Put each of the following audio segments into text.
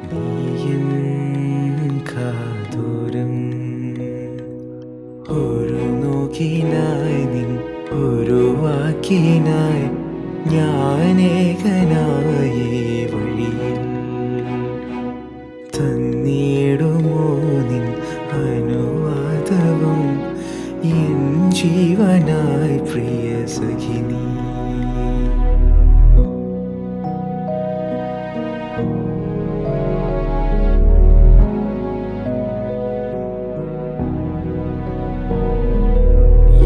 നീയൻ കാതോരം ഒരു നോക്കിനായി നിൻ ഒരു വാക്കിനായി ഞാനേകനായി വഴിയിൽ തന്നിടുമോ നിൻ അനുവാദവും എൻ ജീവനായി പ്രിയ സഖിനി.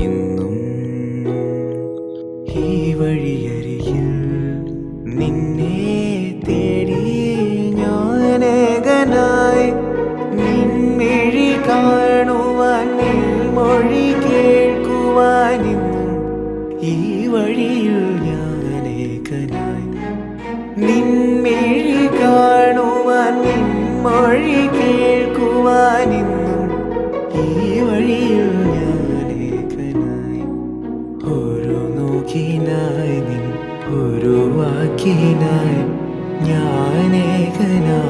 എന്നും ഈ വഴിയരികിൽ നിന്നെ തേടി ഞാനേകനായി നിൻമിഴി കാണുവാൻ നിൻ മൊഴി കേൾക്കുവാനിന്നും ഈ വഴിയിൽ ഞാനേകനായി നിൻമിഴി കാണുവാൻ നിൻ മൊഴി കേൾക്കുവാനിന്നും ഈ വഴിയിൽ ഞാനേകനായി ഒരു നോക്കിനായി നിൻ ഒരു വാക്കിനായി ഞാനേകനായി